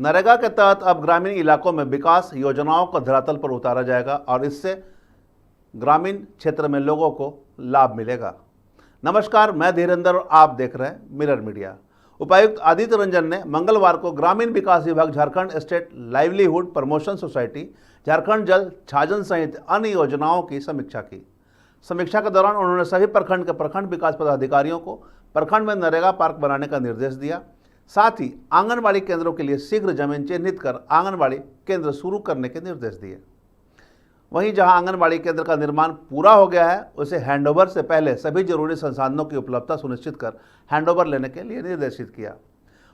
नरेगा के तहत अब ग्रामीण इलाकों में विकास योजनाओं को धरातल पर उतारा जाएगा और इससे ग्रामीण क्षेत्र में लोगों को लाभ मिलेगा। नमस्कार, मैं धीरेंद्र और आप देख रहे हैं मिरर मीडिया। उपायुक्त आदित्य रंजन ने मंगलवार को ग्रामीण विकास विभाग, Jharkhand state livelihood promotion society, Jharkhand जल छाजन सहित अन्य योजनाओं की समीक्षा की। समीक्षा के दौरान उन्होंने सभी प्रखंड के प्रखंड विकास पदाधिकारियों को प्रखंड में नरेगा पार्क बनाने का निर्देश दिया। साथ ही आंगनबाड़ी केंद्रों के लिए शीघ्र जमीन चिन्हित कर आंगनबाड़ी केंद्र शुरू करने के निर्देश दिए। वहीं जहां आंगनबाड़ी केंद्र का निर्माण पूरा हो गया है, उसे हैंडओवर से पहले सभी जरूरी संसाधनों की उपलब्धता सुनिश्चित कर हैंडओवर लेने के लिए निर्देशित किया।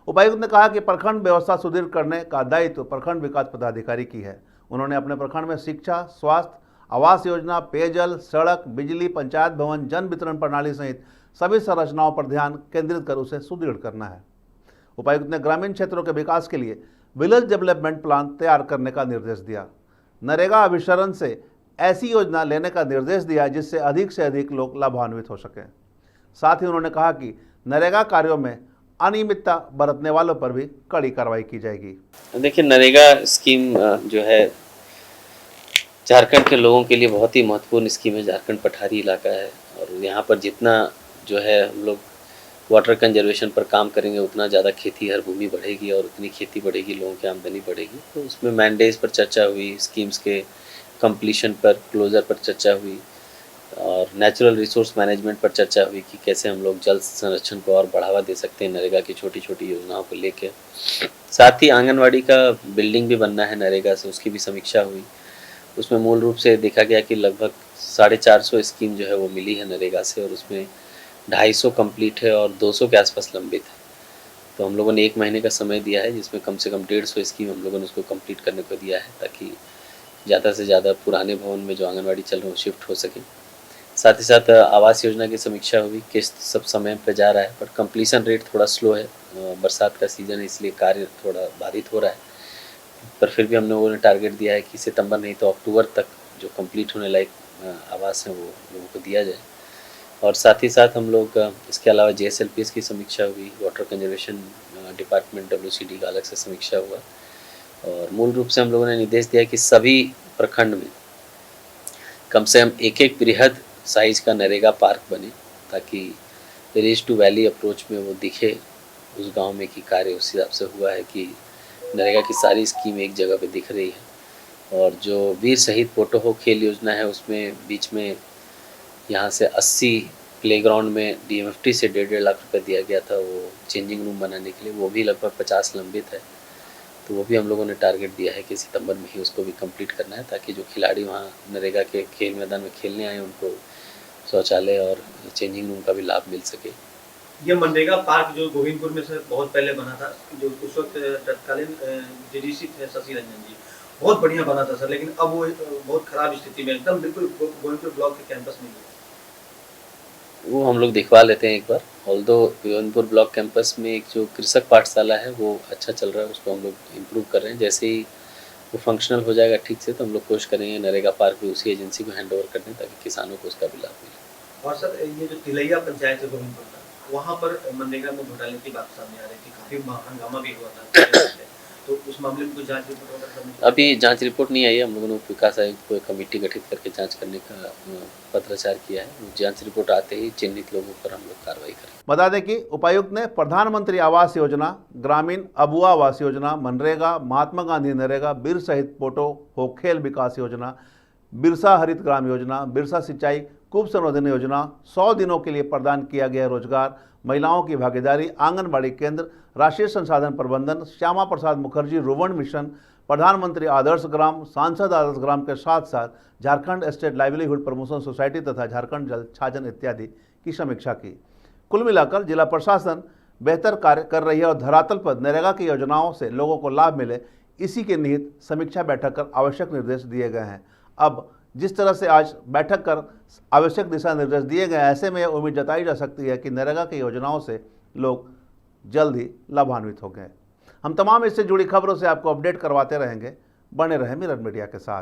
उपायुक्त ने कहा कि प्रखंड व्यवस्था सुदृढ़ करने का दायित्व प्रखंड विकास पदाधिकारी की है। उन्होंने अपने प्रखंड में शिक्षा, स्वास्थ्य, आवास योजना, पेयजल, सड़क, बिजली, पंचायत भवन, जन वितरण प्रणाली सहित सभी संरचनाओं पर ध्यान केंद्रित कर उसे सुदृढ़ करना है। उपायुक्त ने ग्रामीण क्षेत्रों के विकास के लिए विलेज डेवलपमेंट प्लान तैयार करने का निर्देश दिया। नरेगा अभिसरण से ऐसी योजना लेने का निर्देश दिया जिससे अधिक से अधिक लोग लाभान्वित हो सकें। साथ ही उन्होंने कहा कि नरेगा कार्यों में अनियमितता बरतने वालों पर भी कड़ी कार्रवाई की जाएगी। देखिए, नरेगा स्कीम जो है झारखंड के लोगों के लिए बहुत ही महत्वपूर्ण स्कीम है। झारखंड पठारी इलाका है और यहाँ पर जितना जो है हम लोग वाटर कंजर्वेशन पर काम करेंगे उतना ज़्यादा खेती हर भूमि बढ़ेगी और उतनी खेती बढ़ेगी, लोगों की आमदनी बढ़ेगी। तो उसमें मैंडेज पर चर्चा हुई, स्कीम्स के कंप्लीशन पर, क्लोजर पर चर्चा हुई और नेचुरल रिसोर्स मैनेजमेंट पर चर्चा हुई कि कैसे हम लोग जल संरक्षण को और बढ़ावा दे सकते हैं नरेगा की छोटी छोटी योजनाओं को लेकर। साथ ही आंगनवाड़ी का बिल्डिंग भी बनना है नरेगा से, उसकी भी समीक्षा हुई। उसमें मूल रूप से देखा गया कि लगभग 450 स्कीम जो है वो मिली है नरेगा से और उसमें 250 कंप्लीट है और 200 के आसपास लंबित है। तो हम लोगों ने 1 महीने का समय दिया है जिसमें कम से कम 150 स्कीम हम लोगों ने उसको कंप्लीट करने को दिया है ताकि ज़्यादा से ज़्यादा पुराने भवन में जो आंगनवाड़ी चल रहे हैं वो शिफ्ट हो सके। साथ ही साथ आवास योजना की समीक्षा हुई। किस्त सब समय पर जा रहा है पर कंप्लीशन रेट थोड़ा स्लो है। बरसात का सीज़न है इसलिए कार्य थोड़ा बाधित हो रहा है, पर फिर भी हम लोगों ने टारगेट दिया है कि सितंबर नहीं तो अक्टूबर तक जो कंप्लीट होने लायक आवास हैं वो लोगों को दिया जाए। और साथ ही साथ हम लोग इसके अलावा JSLPS की समीक्षा हुई, वाटर कंजर्वेशन डिपार्टमेंट WCD का अलग से समीक्षा हुआ और मूल रूप से हम लोगों ने निर्देश दिया कि सभी प्रखंड में कम से कम एक बृहद साइज का नरेगा पार्क बने ताकि रिज टू वैली अप्रोच में वो दिखे उस गांव में कि कार्य उस हिसाब से हुआ है कि नरेगा की सारी स्कीम एक जगह पे दिख रही है। और जो वीर शहीद पोटो खेल योजना है उसमें बीच में यहाँ से 80 प्लेग्राउंड में DMFT से 1.5 लाख रुपए दिया गया था वो चेंजिंग रूम बनाने के लिए, वो भी लगभग 50 लंबित है। तो वो भी हम लोगों ने टारगेट दिया है कि सितंबर में ही उसको भी कंप्लीट करना है ताकि जो खिलाड़ी वहाँ नरेगा के खेल मैदान में खेलने आए उनको शौचालय और चेंजिंग रूम का भी लाभ मिल सके। ये मनरेगा पार्क जो गोविंदपुर में सर बहुत पहले बना था, जो उस वक्त तत्कालीन DDC थे शशि रंजन जी, बहुत बढ़िया बना था सर, लेकिन अब वो बहुत खराब स्थिति में एकदम बिल्कुल गोविंदपुर ब्लॉक के कैंपस में वो हम लोग दिखवा लेते हैं एक बार। ऑल्दो गोविंदपुर ब्लॉक कैंपस में एक जो कृषक पाठशाला है वो अच्छा चल रहा है, उसको हम लोग इम्प्रूव कर रहे हैं। जैसे ही वो फंक्शनल हो जाएगा ठीक से तो हम लोग कोशिश करेंगे नरेगा पार्क भी उसी एजेंसी को हैंड ओवर कर दें ताकि किसानों को उसका भी लाभ मिले। और सर ये जो तिलैया पंचायत है गोविंदपुर का, वहाँ पर मनरेगा में घोटाले की बात सामने आ रही थी, काफी हंगामा भी हुआ था तो उस मामले में कोई जांच रिपोर्ट अभी जांच रिपोर्ट नहीं आई है। हम लोगों ने विकास आयुक्त को एक कमेटी गठित करके जांच करने का पत्राचार किया है। जांच रिपोर्ट आते ही चिन्हित लोगों पर हम लोग कार्रवाई करेंगे। बता दें कि उपायुक्त ने प्रधानमंत्री आवास योजना, ग्रामीण अबुआ आवास योजना, मनरेगा, महात्मा गांधी नरेगा, वीर शहीद पोटो होखेल विकास योजना, बिरसा हरित ग्राम योजना, बिरसा सिंचाई कूप संवर्धन योजना, 100 दिनों के लिए प्रदान किया गया रोजगार, महिलाओं की भागीदारी, आंगनबाड़ी केंद्र, राष्ट्रीय संसाधन प्रबंधन, श्यामा प्रसाद मुखर्जी रुवन मिशन, प्रधानमंत्री आदर्श ग्राम, सांसद आदर्श ग्राम के साथ साथ Jharkhand state livelihood promotion society तथा झारखंड जल छाजन इत्यादि की समीक्षा की। कुल मिलाकर जिला प्रशासन बेहतर कार्य कर रही है और धरातल पर नरेगा की योजनाओं से लोगों को लाभ मिले, इसी के निहित समीक्षा बैठक कर आवश्यक निर्देश दिए गए हैं। अब जिस तरह से आज बैठक कर आवश्यक दिशा निर्देश दिए गए, ऐसे में उम्मीद जताई जा सकती है कि नरेगा की योजनाओं से लोग जल्द ही लाभान्वित हो गए। हम तमाम इससे जुड़ी खबरों से आपको अपडेट करवाते रहेंगे। बने रहें मिरर मीडिया के साथ।